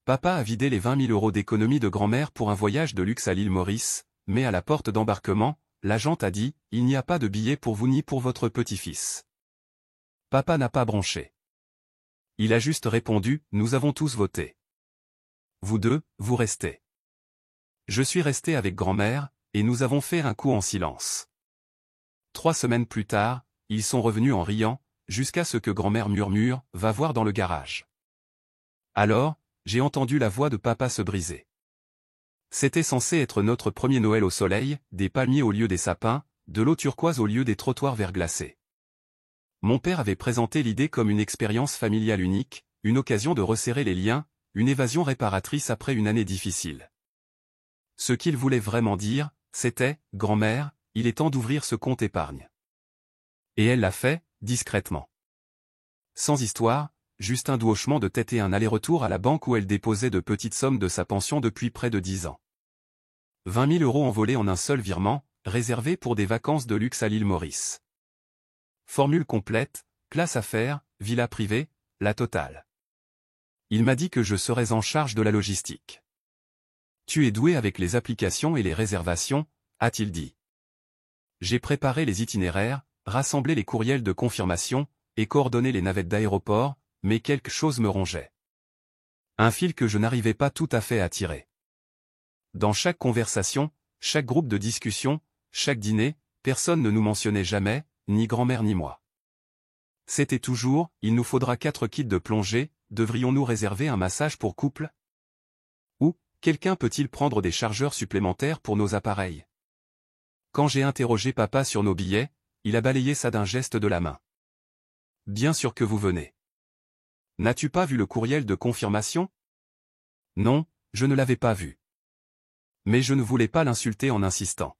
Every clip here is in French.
Papa a vidé les 20 000 € d'économie de grand-mère pour un voyage de luxe à l'île Maurice, mais à la porte d'embarquement, l'agente a dit « Il n'y a pas de billet pour vous ni pour votre petit-fils ». Papa n'a pas bronché. Il a juste répondu « Nous avons tous voté. Vous deux, vous restez ». Je suis resté avec grand-mère, et nous avons fait un coup en silence. 3 semaines plus tard, ils sont revenus en riant, jusqu'à ce que grand-mère murmure « Va voir dans le garage ». Alors, j'ai entendu la voix de papa se briser. C'était censé être notre premier Noël au soleil, des palmiers au lieu des sapins, de l'eau turquoise au lieu des trottoirs verglacés. Mon père avait présenté l'idée comme une expérience familiale unique, une occasion de resserrer les liens, une évasion réparatrice après une année difficile. Ce qu'il voulait vraiment dire, c'était « Grand-mère, il est temps d'ouvrir ce compte épargne ». Et elle l'a fait, discrètement. Sans histoire, juste un doux hochement de tête et un aller-retour à la banque où elle déposait de petites sommes de sa pension depuis près de 10 ans. 20 000 € envolés en un seul virement, réservés pour des vacances de luxe à l'île Maurice. Formule complète, place à faire, villa privée, la totale. Il m'a dit que je serais en charge de la logistique. Tu es doué avec les applications et les réservations, a-t-il dit. J'ai préparé les itinéraires, rassemblé les courriels de confirmation, et coordonné les navettes d'aéroport, mais quelque chose me rongeait. Un fil que je n'arrivais pas tout à fait à tirer. Dans chaque conversation, chaque groupe de discussion, chaque dîner, personne ne nous mentionnait jamais, ni grand-mère ni moi. C'était toujours « Il nous faudra 4 kits de plongée, devrions-nous réserver un massage pour couple ?» Ou « Quelqu'un peut-il prendre des chargeurs supplémentaires pour nos appareils ?» Quand j'ai interrogé papa sur nos billets, il a balayé ça d'un geste de la main. « Bien sûr que vous venez. N'as-tu pas vu le courriel de confirmation ? » Non, je ne l'avais pas vu. Mais je ne voulais pas l'insulter en insistant.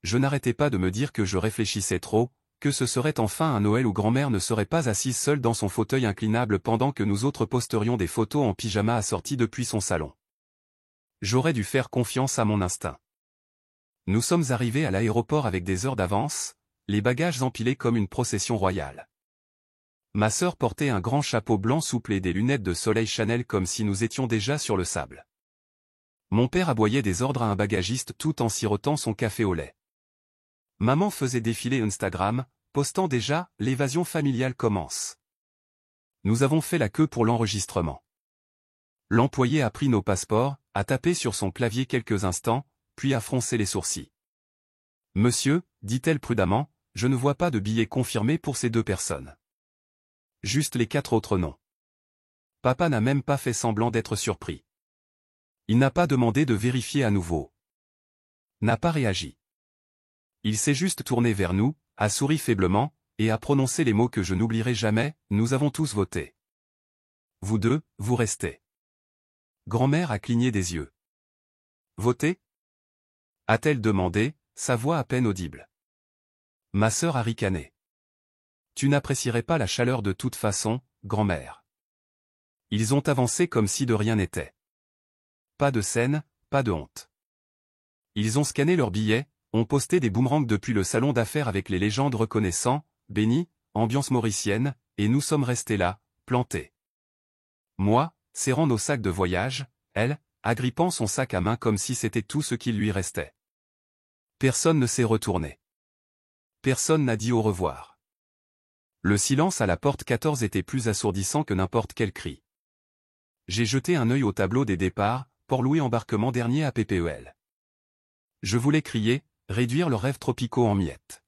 Je n'arrêtais pas de me dire que je réfléchissais trop, que ce serait enfin un Noël où grand-mère ne serait pas assise seule dans son fauteuil inclinable pendant que nous autres posterions des photos en pyjama assorties depuis son salon. J'aurais dû faire confiance à mon instinct. Nous sommes arrivés à l'aéroport avec des heures d'avance, les bagages empilés comme une procession royale. Ma sœur portait un grand chapeau blanc souple et des lunettes de soleil Chanel comme si nous étions déjà sur le sable. Mon père aboyait des ordres à un bagagiste tout en sirotant son café au lait. Maman faisait défiler Instagram, postant déjà « L'évasion familiale commence ». Nous avons fait la queue pour l'enregistrement. L'employé a pris nos passeports, a tapé sur son clavier quelques instants, puis a froncé les sourcils. « Monsieur, dit-elle prudemment, je ne vois pas de billet confirmé pour ces 2 personnes. Juste les 4 autres noms. » Papa n'a même pas fait semblant d'être surpris. Il n'a pas demandé de vérifier à nouveau. N'a pas réagi. Il s'est juste tourné vers nous, a souri faiblement, et a prononcé les mots que je n'oublierai jamais, « Nous avons tous voté. Vous deux, vous restez. » Grand-mère a cligné des yeux. « Voté ?» a-t-elle demandé, sa voix à peine audible. Ma sœur a ricané. « Tu n'apprécierais pas la chaleur de toute façon, grand-mère. » Ils ont avancé comme si de rien n'était. Pas de scène, pas de honte. Ils ont scanné leurs billets, ont posté des boomerangs depuis le salon d'affaires avec les légendes reconnaissant, béni, ambiance mauricienne, et nous sommes restés là, plantés. Moi, serrant nos sacs de voyage, elle, agrippant son sac à main comme si c'était tout ce qu'il lui restait. Personne ne s'est retourné. Personne n'a dit au revoir. Le silence à la porte 14 était plus assourdissant que n'importe quel cri. J'ai jeté un œil au tableau des départs, Port-Louis embarquement dernier à PPEL. Je voulais crier, réduire leurs rêves tropicaux en miettes.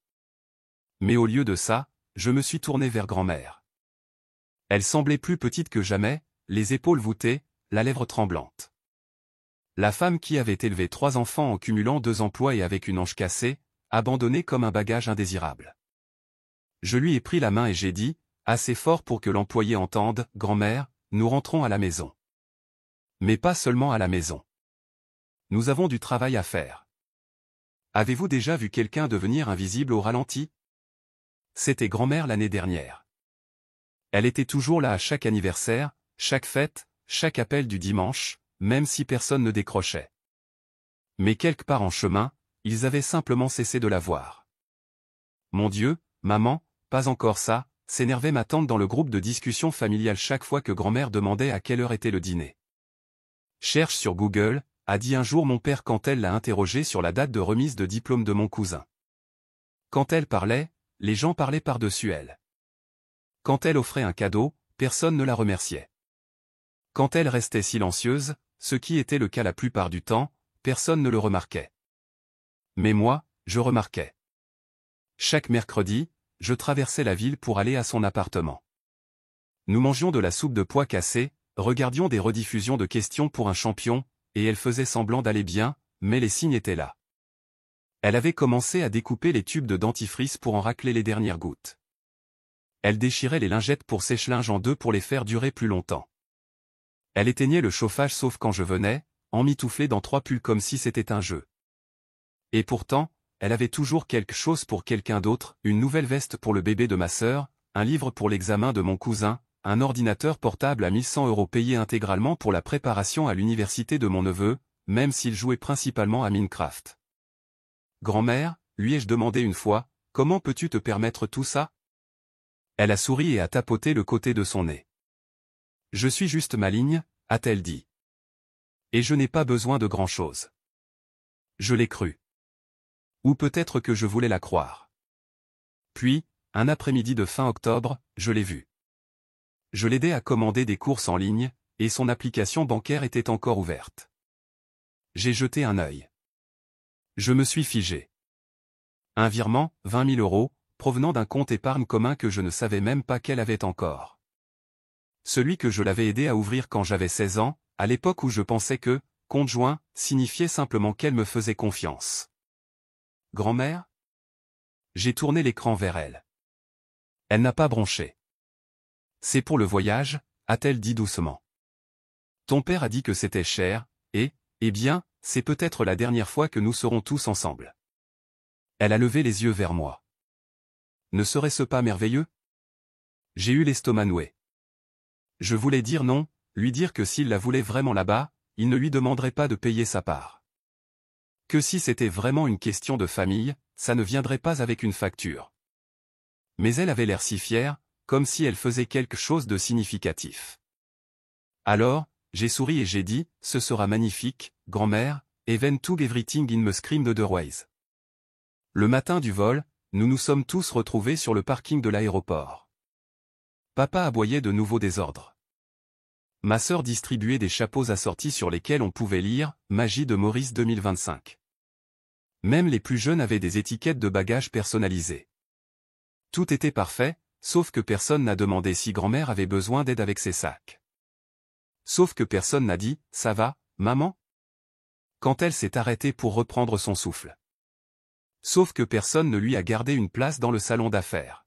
Mais au lieu de ça, je me suis tourné vers grand-mère. Elle semblait plus petite que jamais, les épaules voûtées, la lèvre tremblante. La femme qui avait élevé 3 enfants en cumulant 2 emplois et avec une hanche cassée, abandonnée comme un bagage indésirable. Je lui ai pris la main et j'ai dit, assez fort pour que l'employé entende, « Grand-mère, nous rentrons à la maison. » Mais pas seulement à la maison. Nous avons du travail à faire. Avez-vous déjà vu quelqu'un devenir invisible au ralenti? C'était grand-mère l'année dernière. Elle était toujours là à chaque anniversaire, chaque fête, chaque appel du dimanche, même si personne ne décrochait. Mais quelque part en chemin, ils avaient simplement cessé de la voir. Mon Dieu, maman, pas encore ça, s'énervait ma tante dans le groupe de discussion familiale chaque fois que grand-mère demandait à quelle heure était le dîner. Cherche sur Google, a dit un jour mon père quand elle l'a interrogé sur la date de remise de diplôme de mon cousin. Quand elle parlait, les gens parlaient par-dessus elle. Quand elle offrait un cadeau, personne ne la remerciait. Quand elle restait silencieuse, ce qui était le cas la plupart du temps, personne ne le remarquait. Mais moi, je remarquais. Chaque mercredi, je traversais la ville pour aller à son appartement. Nous mangions de la soupe de pois cassés, regardions des rediffusions de Questions pour un champion, et elle faisait semblant d'aller bien, mais les signes étaient là. Elle avait commencé à découper les tubes de dentifrice pour en racler les dernières gouttes. Elle déchirait les lingettes pour sèche-linge en deux pour les faire durer plus longtemps. Elle éteignait le chauffage sauf quand je venais, emmitouflée dans 3 pulls comme si c'était un jeu. Et pourtant, elle avait toujours quelque chose pour quelqu'un d'autre, une nouvelle veste pour le bébé de ma sœur, un livre pour l'examen de mon cousin, un ordinateur portable à 1100 € payé intégralement pour la préparation à l'université de mon neveu, même s'il jouait principalement à Minecraft. Grand-mère, lui ai-je demandé une fois, comment peux-tu te permettre tout ça? Elle a souri et a tapoté le côté de son nez. Je suis juste maligne, a-t-elle dit. Et je n'ai pas besoin de grand-chose. Je l'ai cru. Ou peut-être que je voulais la croire. Puis, un après-midi de fin octobre, je l'ai vue. Je l'aidais à commander des courses en ligne, et son application bancaire était encore ouverte. J'ai jeté un œil. Je me suis figé. Un virement, 20 000 €, provenant d'un compte épargne commun que je ne savais même pas qu'elle avait encore. Celui que je l'avais aidé à ouvrir quand j'avais 16 ans, à l'époque où je pensais que « compte joint » signifiait simplement qu'elle me faisait confiance. Grand-mère? J'ai tourné l'écran vers elle. Elle n'a pas bronché. C'est pour le voyage, a-t-elle dit doucement. Ton père a dit que c'était cher, et, eh bien, c'est peut-être la dernière fois que nous serons tous ensemble. Elle a levé les yeux vers moi. Ne serait-ce pas merveilleux? J'ai eu l'estomac noué. Je voulais dire non, lui dire que s'il la voulait vraiment là-bas, il ne lui demanderait pas de payer sa part. Que si c'était vraiment une question de famille, ça ne viendrait pas avec une facture. Mais elle avait l'air si fière, comme si elle faisait quelque chose de significatif. Alors, j'ai souri et j'ai dit, ce sera magnifique, grand-mère, even took everything in me screamed otherwise. Le matin du vol, nous nous sommes tous retrouvés sur le parking de l'aéroport. Papa aboyait de nouveaux désordres. Ma sœur distribuait des chapeaux assortis sur lesquels on pouvait lire « Magie de Maurice 2025 ». Même les plus jeunes avaient des étiquettes de bagages personnalisées. Tout était parfait, sauf que personne n'a demandé si grand-mère avait besoin d'aide avec ses sacs. Sauf que personne n'a dit « Ça va, maman ?» quand elle s'est arrêtée pour reprendre son souffle. Sauf que personne ne lui a gardé une place dans le salon d'affaires.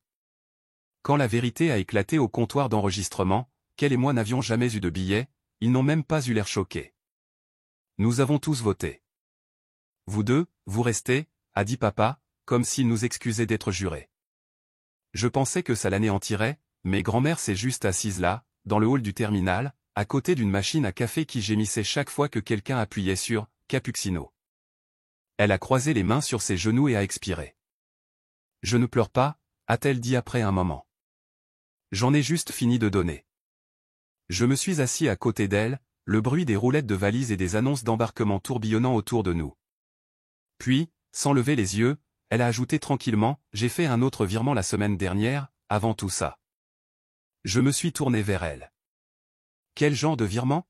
Quand la vérité a éclaté au comptoir d'enregistrement, qu'elle et moi n'avions jamais eu de billets, ils n'ont même pas eu l'air choqués. Nous avons tous voté. Vous deux, vous restez, a dit papa, comme s'il nous excusait d'être jurés. Je pensais que ça l'anéantirait, mais grand-mère s'est juste assise là, dans le hall du terminal, à côté d'une machine à café qui gémissait chaque fois que quelqu'un appuyait sur « Cappuccino ». Elle a croisé les mains sur ses genoux et a expiré. « Je ne pleure pas », a-t-elle dit après un moment. « J'en ai juste fini de donner. » Je me suis assis à côté d'elle, le bruit des roulettes de valises et des annonces d'embarquement tourbillonnant autour de nous. Puis, sans lever les yeux, elle a ajouté tranquillement, « J'ai fait un autre virement la semaine dernière, avant tout ça. » Je me suis tourné vers elle. « Quel genre de virement ?»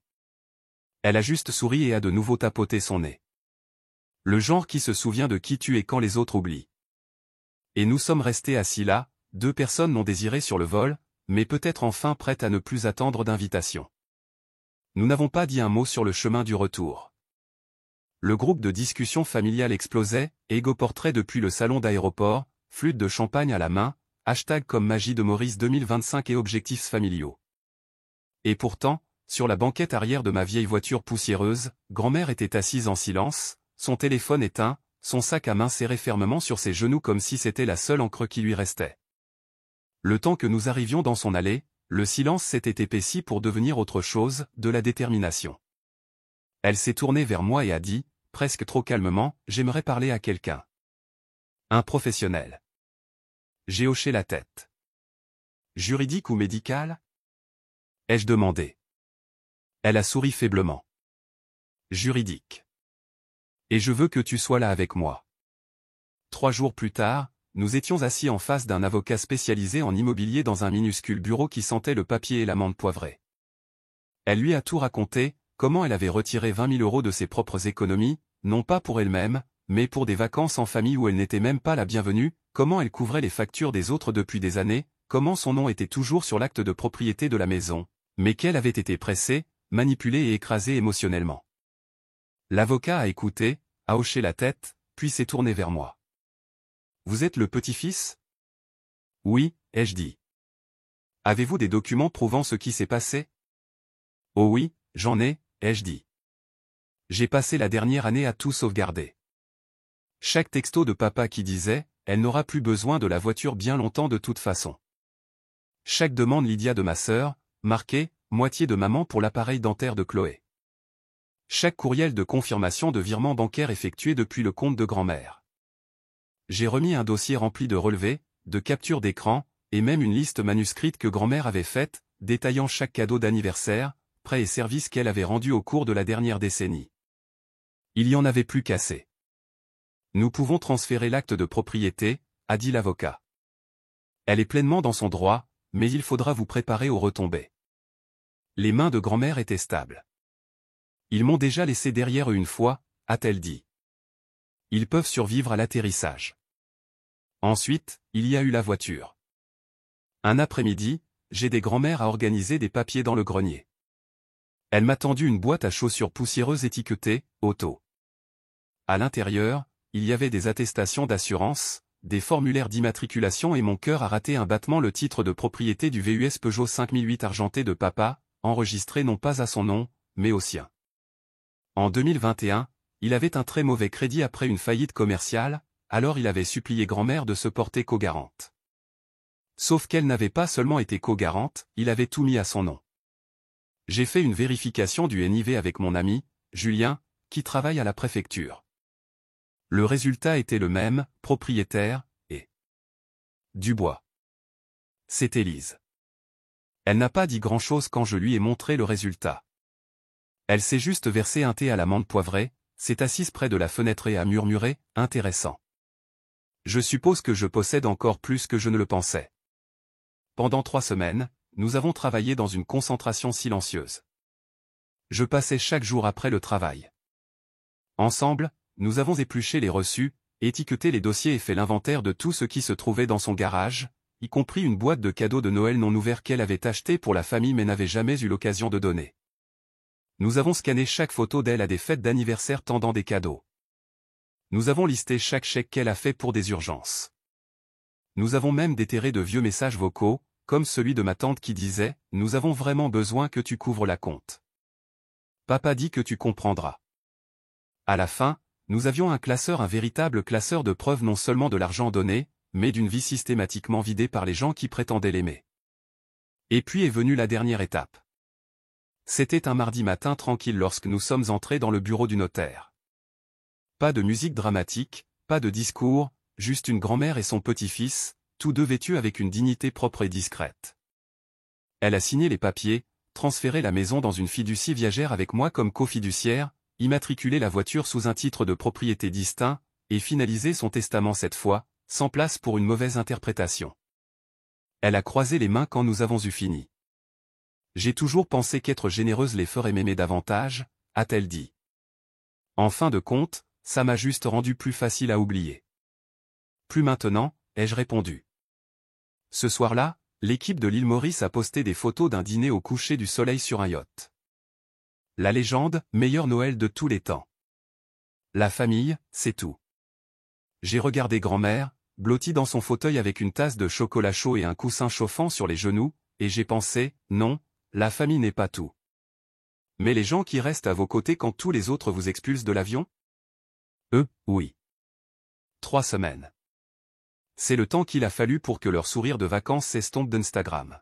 Elle a juste souri et a de nouveau tapoté son nez. Le genre qui se souvient de qui tu es quand les autres oublient. Et nous sommes restés assis là, 2 personnes non désirées sur le vol, mais peut-être enfin prêtes à ne plus attendre d'invitation. Nous n'avons pas dit un mot sur le chemin du retour. Le groupe de discussion familiale explosait, égo-portrait depuis le salon d'aéroport, flûte de champagne à la main, hashtag comme Magie de Maurice 2025 et objectifs familiaux. Et pourtant, sur la banquette arrière de ma vieille voiture poussiéreuse, grand-mère était assise en silence, son téléphone éteint, son sac à main serré fermement sur ses genoux comme si c'était la seule encre qui lui restait. Le temps que nous arrivions dans son allée, le silence s'était épaissi pour devenir autre chose, de la détermination. Elle s'est tournée vers moi et a dit, presque trop calmement, « J'aimerais parler à quelqu'un. Un professionnel. » J'ai hoché la tête. « Juridique ou médical ?» ai-je demandé. Elle a souri faiblement. Juridique. Et je veux que tu sois là avec moi. 3 jours plus tard, nous étions assis en face d'un avocat spécialisé en immobilier dans un minuscule bureau qui sentait le papier et l'amande poivrée. Elle lui a tout raconté, comment elle avait retiré 20 000 € de ses propres économies, non pas pour elle-même, mais pour des vacances en famille où elle n'était même pas la bienvenue, comment elle couvrait les factures des autres depuis des années, comment son nom était toujours sur l'acte de propriété de la maison, mais qu'elle avait été pressée, manipulée et écrasée émotionnellement. L'avocat a écouté, a hoché la tête, puis s'est tourné vers moi. « Vous êtes le petit-fils ? » « Oui, ai-je dit. »« Avez-vous des documents prouvant ce qui s'est passé ? » ?»« Oh oui, j'en ai, ai-je dit. »« J'ai passé la dernière année à tout sauvegarder. » Chaque texto de papa qui disait « Elle n'aura plus besoin de la voiture bien longtemps de toute façon. » Chaque demande Lydia de ma sœur, marqué « Moitié de maman pour l'appareil dentaire de Chloé. » Chaque courriel de confirmation de virement bancaire effectué depuis le compte de grand-mère. J'ai remis un dossier rempli de relevés, de captures d'écran, et même une liste manuscrite que grand-mère avait faite, détaillant chaque cadeau d'anniversaire, prêt et service qu'elle avait rendu au cours de la dernière décennie. Il y en avait plus qu'assez. Nous pouvons transférer l'acte de propriété, a dit l'avocat. Elle est pleinement dans son droit, mais il faudra vous préparer aux retombées. Les mains de grand-mère étaient stables. Ils m'ont déjà laissé derrière eux une fois, a-t-elle dit. Ils peuvent survivre à l'atterrissage. Ensuite, il y a eu la voiture. Un après-midi, j'ai des grand-mères à organiser des papiers dans le grenier. Elle m'a tendu une boîte à chaussures poussiéreuses étiquetée « Auto ». À l'intérieur, il y avait des attestations d'assurance, des formulaires d'immatriculation et mon cœur a raté un battement. Le titre de propriété du VUS Peugeot 5008 argenté de papa, enregistré non pas à son nom, mais au sien. En 2021, il avait un très mauvais crédit après une faillite commerciale, alors il avait supplié grand-mère de se porter co-garante. Sauf qu'elle n'avait pas seulement été co-garante, il avait tout mis à son nom. J'ai fait une vérification du NIV avec mon ami, Julien, qui travaille à la préfecture. Le résultat était le même, propriétaire, et Dubois. C'est Élise. Elle n'a pas dit grand-chose quand je lui ai montré le résultat. Elle s'est juste versé un thé à l'amande poivrée, s'est assise près de la fenêtre et a murmuré « Intéressant. Je suppose que je possède encore plus que je ne le pensais. » Pendant 3 semaines, nous avons travaillé dans une concentration silencieuse. Je passais chaque jour après le travail. Ensemble, nous avons épluché les reçus, étiqueté les dossiers et fait l'inventaire de tout ce qui se trouvait dans son garage, y compris une boîte de cadeaux de Noël non ouvert qu'elle avait achetée pour la famille mais n'avait jamais eu l'occasion de donner. Nous avons scanné chaque photo d'elle à des fêtes d'anniversaire tendant des cadeaux. Nous avons listé chaque chèque qu'elle a fait pour des urgences. Nous avons même déterré de vieux messages vocaux, comme celui de ma tante qui disait « Nous avons vraiment besoin que tu couvres la compte. Papa dit que tu comprendras. » À la fin, nous avions un véritable classeur de preuves non seulement de l'argent donné, mais d'une vie systématiquement vidée par les gens qui prétendaient l'aimer. Et puis est venue la dernière étape. C'était un mardi matin tranquille lorsque nous sommes entrés dans le bureau du notaire. Pas de musique dramatique, pas de discours, juste une grand-mère et son petit-fils, tous deux vêtus avec une dignité propre et discrète. Elle a signé les papiers, transféré la maison dans une fiducie viagère avec moi comme cofiduciaire, immatriculé la voiture sous un titre de propriété distinct, et finalisé son testament cette fois, sans place pour une mauvaise interprétation. Elle a croisé les mains quand nous avons eu fini. J'ai toujours pensé qu'être généreuse les ferait m'aimer davantage, a-t-elle dit. En fin de compte, ça m'a juste rendu plus facile à oublier. Plus maintenant, ai-je répondu. Ce soir-là, l'équipe de l'île Maurice a posté des photos d'un dîner au coucher du soleil sur un yacht. La légende, meilleur Noël de tous les temps. La famille, c'est tout. J'ai regardé grand-mère, blottie dans son fauteuil avec une tasse de chocolat chaud et un coussin chauffant sur les genoux, et j'ai pensé, non, la famille n'est pas tout. Mais les gens qui restent à vos côtés quand tous les autres vous expulsent de l'avion ? Oui. 3 semaines. C'est le temps qu'il a fallu pour que leur sourire de vacances s'estompe d'Instagram.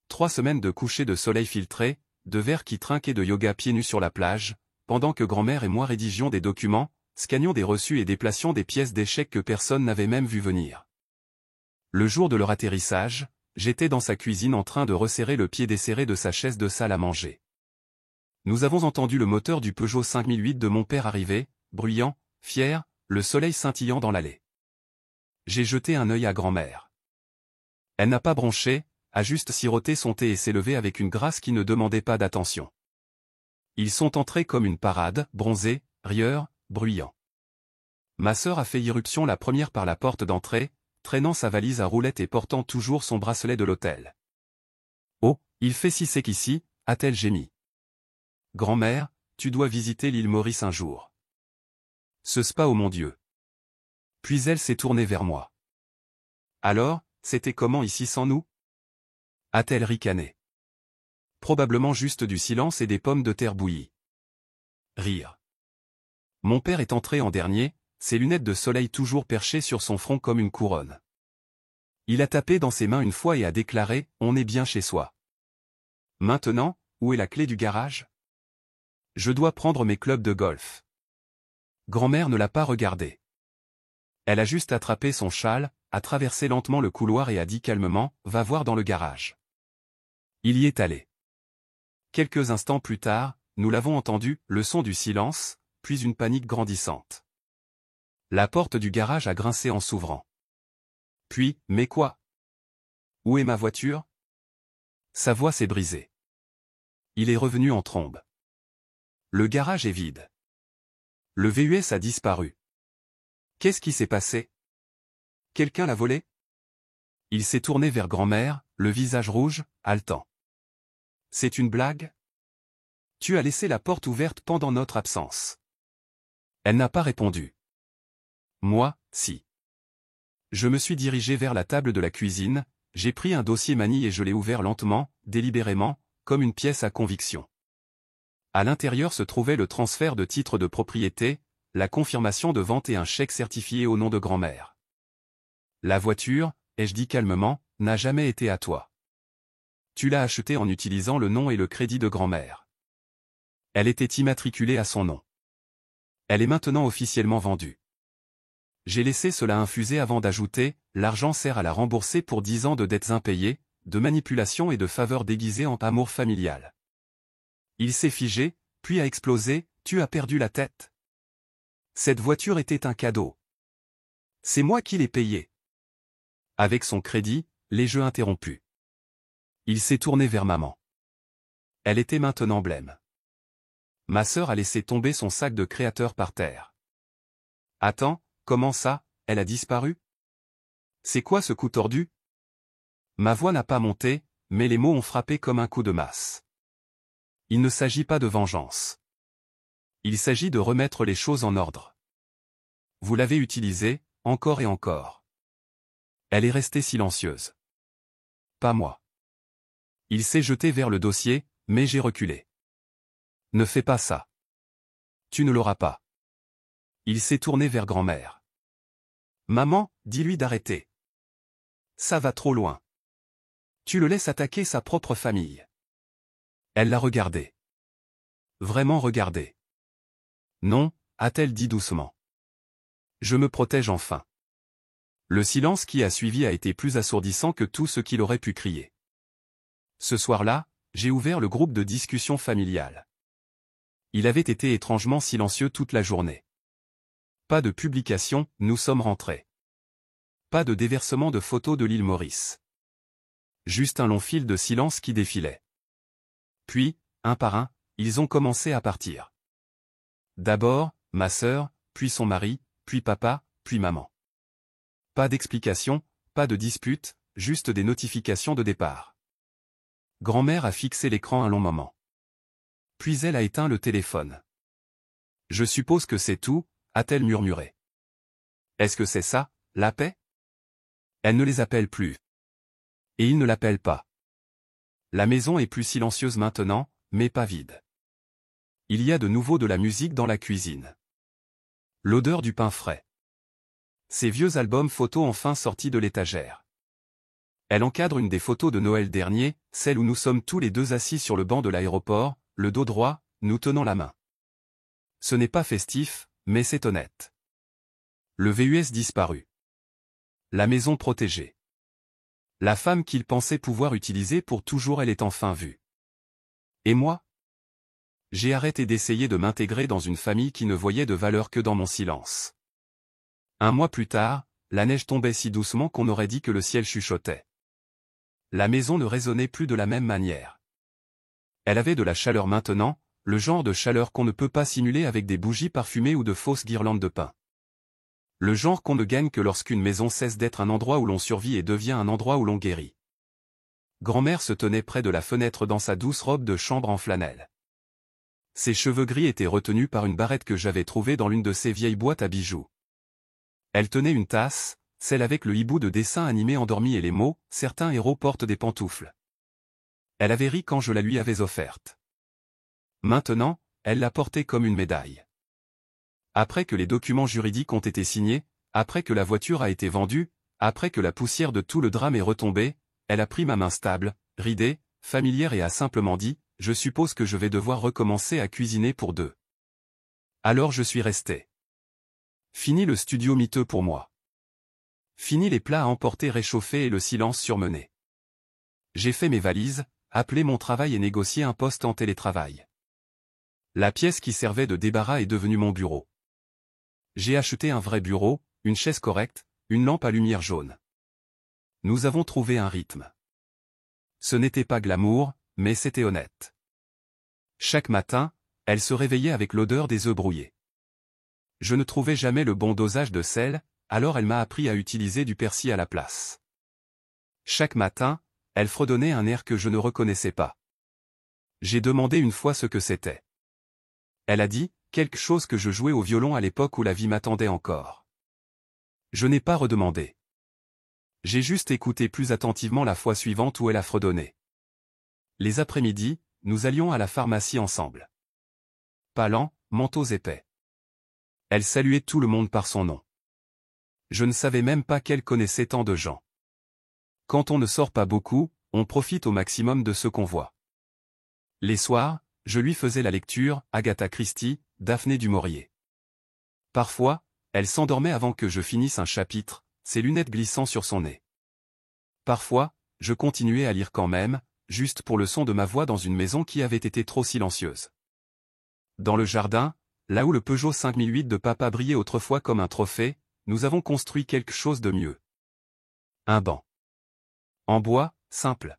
3 semaines de coucher de soleil filtré, de verres qui trinquaient de yoga pieds nus sur la plage, pendant que grand-mère et moi rédigions des documents, scannions des reçus et déplacions des pièces d'échecs que personne n'avait même vu venir. Le jour de leur atterrissage, j'étais dans sa cuisine en train de resserrer le pied desserré de sa chaise de salle à manger. Nous avons entendu le moteur du Peugeot 5008 de mon père arriver, bruyant, fier, le soleil scintillant dans l'allée. J'ai jeté un œil à grand-mère. Elle n'a pas bronché, a juste siroté son thé et s'est levée avec une grâce qui ne demandait pas d'attention. Ils sont entrés comme une parade, bronzés, rieurs, bruyants. Ma sœur a fait irruption la première par la porte d'entrée, traînant sa valise à roulettes et portant toujours son bracelet de l'hôtel. « Oh, il fait si sec ici », a-t-elle gémi. « Grand-mère, tu dois visiter l'île Maurice un jour. » Ce spa, oh mon Dieu. Puis elle s'est tournée vers moi. « Alors, c'était comment ici sans nous ?» a-t-elle ricané. Probablement juste du silence et des pommes de terre bouillies. Rire. Mon père est entré en dernier, ses lunettes de soleil toujours perchées sur son front comme une couronne. Il a tapé dans ses mains une fois et a déclaré « On est bien chez soi ». Maintenant, où est la clé du garage? Je dois prendre mes clubs de golf. Grand-mère ne l'a pas regardé. Elle a juste attrapé son châle, a traversé lentement le couloir et a dit calmement « Va voir dans le garage ». Il y est allé. Quelques instants plus tard, nous l'avons entendu, le son du silence, puis une panique grandissante. La porte du garage a grincé en s'ouvrant. Puis, mais quoi? Où est ma voiture? Sa voix s'est brisée. Il est revenu en trombe. Le garage est vide. Le VUS a disparu. Qu'est-ce qui s'est passé? Quelqu'un l'a volé? Il s'est tourné vers grand-mère, le visage rouge, haletant. C'est une blague? Tu as laissé la porte ouverte pendant notre absence. Elle n'a pas répondu. Moi, si. Je me suis dirigé vers la table de la cuisine, j'ai pris un dossier manille et je l'ai ouvert lentement, délibérément, comme une pièce à conviction. À l'intérieur se trouvait le transfert de titre de propriété, la confirmation de vente et un chèque certifié au nom de grand-mère. La voiture, ai-je dit calmement, n'a jamais été à toi. Tu l'as achetée en utilisant le nom et le crédit de grand-mère. Elle était immatriculée à son nom. Elle est maintenant officiellement vendue. J'ai laissé cela infuser avant d'ajouter, l'argent sert à la rembourser pour 10 ans de dettes impayées, de manipulation et de faveurs déguisées en amour familial. Il s'est figé, puis a explosé, tu as perdu la tête. Cette voiture était un cadeau. C'est moi qui l'ai payée. Avec son crédit, les jeux interrompus. Il s'est tourné vers maman. Elle était maintenant blême. Ma sœur a laissé tomber son sac de créateur par terre. Attends, comment ça, elle a disparu? C'est quoi ce coup tordu? Ma voix n'a pas monté, mais les mots ont frappé comme un coup de masse. Il ne s'agit pas de vengeance. Il s'agit de remettre les choses en ordre. Vous l'avez utilisée, encore et encore. Elle est restée silencieuse. Pas moi. Il s'est jeté vers le dossier, mais j'ai reculé. Ne fais pas ça. Tu ne l'auras pas. Il s'est tourné vers grand-mère. Maman, dis-lui d'arrêter. Ça va trop loin. Tu le laisses attaquer sa propre famille. Elle l'a regardé. Vraiment regardé. Non, a-t-elle dit doucement. Je me protège enfin. Le silence qui a suivi a été plus assourdissant que tout ce qu'il aurait pu crier. Ce soir-là, j'ai ouvert le groupe de discussion familiale. Il avait été étrangement silencieux toute la journée. Pas de publication, nous sommes rentrés. Pas de déversement de photos de l'île Maurice. Juste un long fil de silence qui défilait. Puis, un par un, ils ont commencé à partir. D'abord, ma sœur, puis son mari, puis papa, puis maman. Pas d'explication, pas de dispute, juste des notifications de départ. Grand-mère a fixé l'écran un long moment. Puis elle a éteint le téléphone. Je suppose que c'est tout, a-t-elle murmuré. Est-ce que c'est ça, la paix? Elle ne les appelle plus. Et ils ne l'appellent pas. La maison est plus silencieuse maintenant, mais pas vide. Il y a de nouveau de la musique dans la cuisine. L'odeur du pain frais. Ces vieux albums photos enfin sortis de l'étagère. Elle encadre une des photos de Noël dernier, celle où nous sommes tous les deux assis sur le banc de l'aéroport, le dos droit, nous tenant la main. Ce n'est pas festif, mais c'est honnête. Le VUS disparu. La maison protégée. La femme qu'il pensait pouvoir utiliser pour toujours, elle est enfin vue. Et moi? J'ai arrêté d'essayer de m'intégrer dans une famille qui ne voyait de valeur que dans mon silence. Un mois plus tard, la neige tombait si doucement qu'on aurait dit que le ciel chuchotait. La maison ne résonnait plus de la même manière. Elle avait de la chaleur maintenant, le genre de chaleur qu'on ne peut pas simuler avec des bougies parfumées ou de fausses guirlandes de pin. Le genre qu'on ne gagne que lorsqu'une maison cesse d'être un endroit où l'on survit et devient un endroit où l'on guérit. Grand-mère se tenait près de la fenêtre dans sa douce robe de chambre en flanelle. Ses cheveux gris étaient retenus par une barrette que j'avais trouvée dans l'une de ses vieilles boîtes à bijoux. Elle tenait une tasse, celle avec le hibou de dessin animé endormi et les mots « Certains héros portent des pantoufles ». Elle avait ri quand je la lui avais offerte. Maintenant, elle la portait comme une médaille. Après que les documents juridiques ont été signés, après que la voiture a été vendue, après que la poussière de tout le drame est retombée, elle a pris ma main stable, ridée, familière et a simplement dit « Je suppose que je vais devoir recommencer à cuisiner pour deux. » Alors je suis resté. Fini le studio miteux pour moi. Fini les plats à emporter réchauffés et le silence surmené. J'ai fait mes valises, appelé mon travail et négocié un poste en télétravail. La pièce qui servait de débarras est devenue mon bureau. J'ai acheté un vrai bureau, une chaise correcte, une lampe à lumière jaune. Nous avons trouvé un rythme. Ce n'était pas glamour, mais c'était honnête. Chaque matin, elle se réveillait avec l'odeur des œufs brouillés. Je ne trouvais jamais le bon dosage de sel, alors elle m'a appris à utiliser du persil à la place. Chaque matin, elle fredonnait un air que je ne reconnaissais pas. J'ai demandé une fois ce que c'était. Elle a dit, quelque chose que je jouais au violon à l'époque où la vie m'attendait encore. Je n'ai pas redemandé. J'ai juste écouté plus attentivement la fois suivante où elle a fredonné. Les après-midi, nous allions à la pharmacie ensemble. Palans, manteaux épais. Elle saluait tout le monde par son nom. Je ne savais même pas qu'elle connaissait tant de gens. Quand on ne sort pas beaucoup, on profite au maximum de ce qu'on voit. Les soirs, je lui faisais la lecture, Agatha Christie, Daphné du Maurier. Parfois, elle s'endormait avant que je finisse un chapitre, ses lunettes glissant sur son nez. Parfois, je continuais à lire quand même, juste pour le son de ma voix dans une maison qui avait été trop silencieuse. Dans le jardin, là où le Peugeot 5008 de papa brillait autrefois comme un trophée, nous avons construit quelque chose de mieux. Un banc. En bois, simple.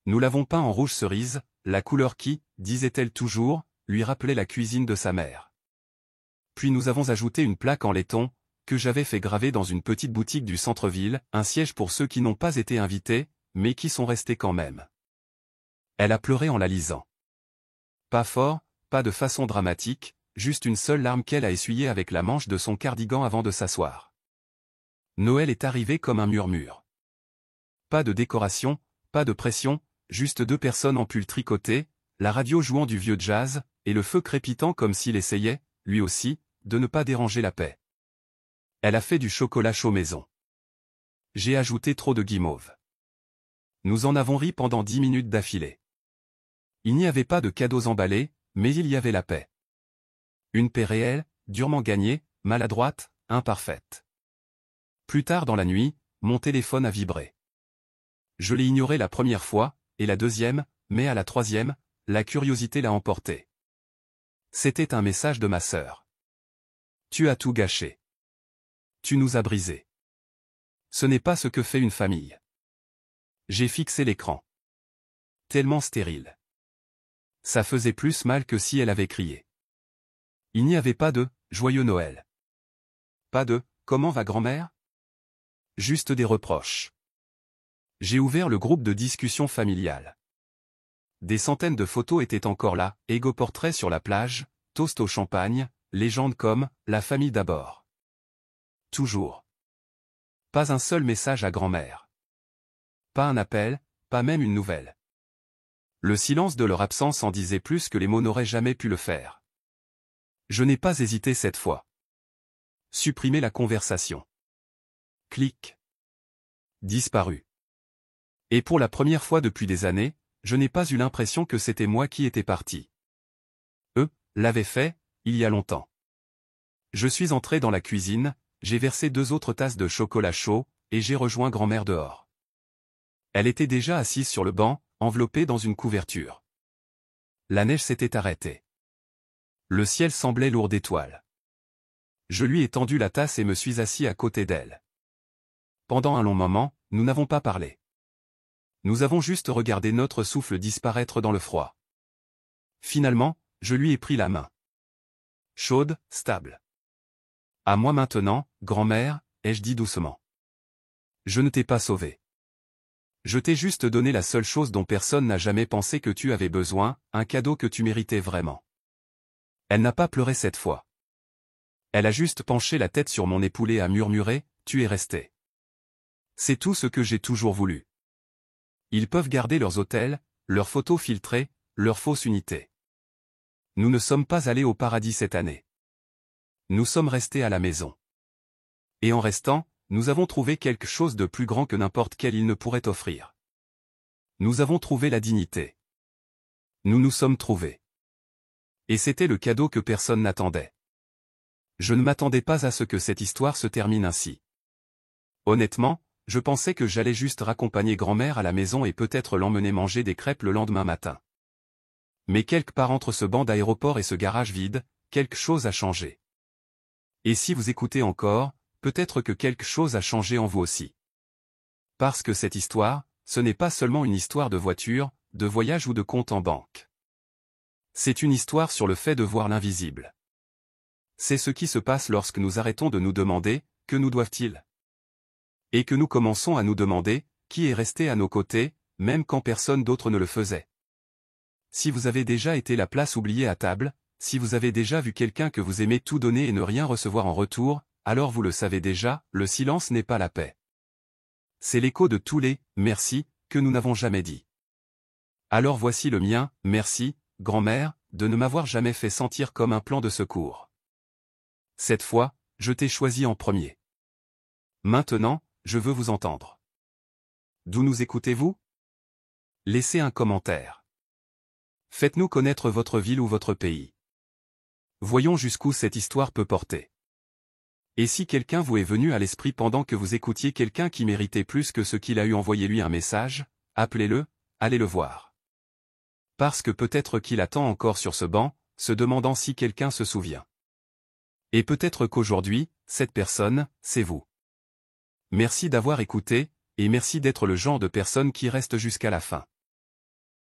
Nous l'avons peint en rouge cerise, la couleur qui, disait-elle toujours, lui rappelait la cuisine de sa mère. Puis nous avons ajouté une plaque en laiton, que j'avais fait graver dans une petite boutique du centre-ville, un siège pour ceux qui n'ont pas été invités, mais qui sont restés quand même. Elle a pleuré en la lisant. Pas fort, pas de façon dramatique, juste une seule larme qu'elle a essuyée avec la manche de son cardigan avant de s'asseoir. Noël est arrivé comme un murmure. Pas de décoration, pas de pression, juste deux personnes en pull tricoté, la radio jouant du vieux jazz, et le feu crépitant comme s'il essayait, lui aussi, de ne pas déranger la paix. Elle a fait du chocolat chaud maison. J'ai ajouté trop de guimauve. Nous en avons ri pendant 10 minutes d'affilée. Il n'y avait pas de cadeaux emballés, mais il y avait la paix. Une paix réelle, durement gagnée, maladroite, imparfaite. Plus tard dans la nuit, mon téléphone a vibré. Je l'ai ignoré la première fois, et la deuxième, mais à la troisième, la curiosité l'a emporté. C'était un message de ma sœur. Tu as tout gâché. Tu nous as brisés. Ce n'est pas ce que fait une famille. J'ai fixé l'écran. Tellement stérile. Ça faisait plus mal que si elle avait crié. Il n'y avait pas de « Joyeux Noël ». Pas de « Comment va grand-mère » Juste des reproches. J'ai ouvert le groupe de discussion familiale. Des centaines de photos étaient encore là, égo-portraits sur la plage, toast au champagne, légendes comme « La famille d'abord ». Toujours. Pas un seul message à grand-mère. Pas un appel, pas même une nouvelle. Le silence de leur absence en disait plus que les mots n'auraient jamais pu le faire. Je n'ai pas hésité cette fois. Supprimer la conversation. Clic. Disparu. Et pour la première fois depuis des années, je n'ai pas eu l'impression que c'était moi qui étais parti. Eux, l'avaient fait, il y a longtemps. Je suis entré dans la cuisine, j'ai versé 2 autres tasses de chocolat chaud, et j'ai rejoint grand-mère dehors. Elle était déjà assise sur le banc, enveloppée dans une couverture. La neige s'était arrêtée. Le ciel semblait lourd d'étoiles. Je lui ai tendu la tasse et me suis assis à côté d'elle. Pendant un long moment, nous n'avons pas parlé. Nous avons juste regardé notre souffle disparaître dans le froid. Finalement, je lui ai pris la main. Chaude, stable. À moi maintenant, grand-mère, ai-je dit doucement. Je ne t'ai pas sauvé. Je t'ai juste donné la seule chose dont personne n'a jamais pensé que tu avais besoin, un cadeau que tu méritais vraiment. Elle n'a pas pleuré cette fois. Elle a juste penché la tête sur mon épaule et a murmuré, tu es resté. C'est tout ce que j'ai toujours voulu. Ils peuvent garder leurs hôtels, leurs photos filtrées, leurs fausses unités. Nous ne sommes pas allés au paradis cette année. Nous sommes restés à la maison. Et en restant, nous avons trouvé quelque chose de plus grand que n'importe quel île ne pourrait offrir. Nous avons trouvé la dignité. Nous nous sommes trouvés. Et c'était le cadeau que personne n'attendait. Je ne m'attendais pas à ce que cette histoire se termine ainsi. Honnêtement, je pensais que j'allais juste raccompagner grand-mère à la maison et peut-être l'emmener manger des crêpes le lendemain matin. Mais quelque part entre ce banc d'aéroport et ce garage vide, quelque chose a changé. Et si vous écoutez encore, peut-être que quelque chose a changé en vous aussi. Parce que cette histoire, ce n'est pas seulement une histoire de voiture, de voyage ou de compte en banque. C'est une histoire sur le fait de voir l'invisible. C'est ce qui se passe lorsque nous arrêtons de nous demander, que nous doivent-ils? Et que nous commençons à nous demander, qui est resté à nos côtés, même quand personne d'autre ne le faisait. Si vous avez déjà été la place oubliée à table, si vous avez déjà vu quelqu'un que vous aimez tout donner et ne rien recevoir en retour, alors vous le savez déjà, le silence n'est pas la paix. C'est l'écho de tous les « merci » que nous n'avons jamais dit. Alors voici le mien, merci, grand-mère, de ne m'avoir jamais fait sentir comme un plan de secours. Cette fois, je t'ai choisi en premier. Maintenant, je veux vous entendre. D'où nous écoutez-vous? Laissez un commentaire. Faites-nous connaître votre ville ou votre pays. Voyons jusqu'où cette histoire peut porter. Et si quelqu'un vous est venu à l'esprit pendant que vous écoutiez quelqu'un qui méritait plus que ce qu'il a eu, envoyez-lui un message, appelez-le, allez le voir. Parce que peut-être qu'il attend encore sur ce banc, se demandant si quelqu'un se souvient. Et peut-être qu'aujourd'hui, cette personne, c'est vous. Merci d'avoir écouté, et merci d'être le genre de personne qui reste jusqu'à la fin.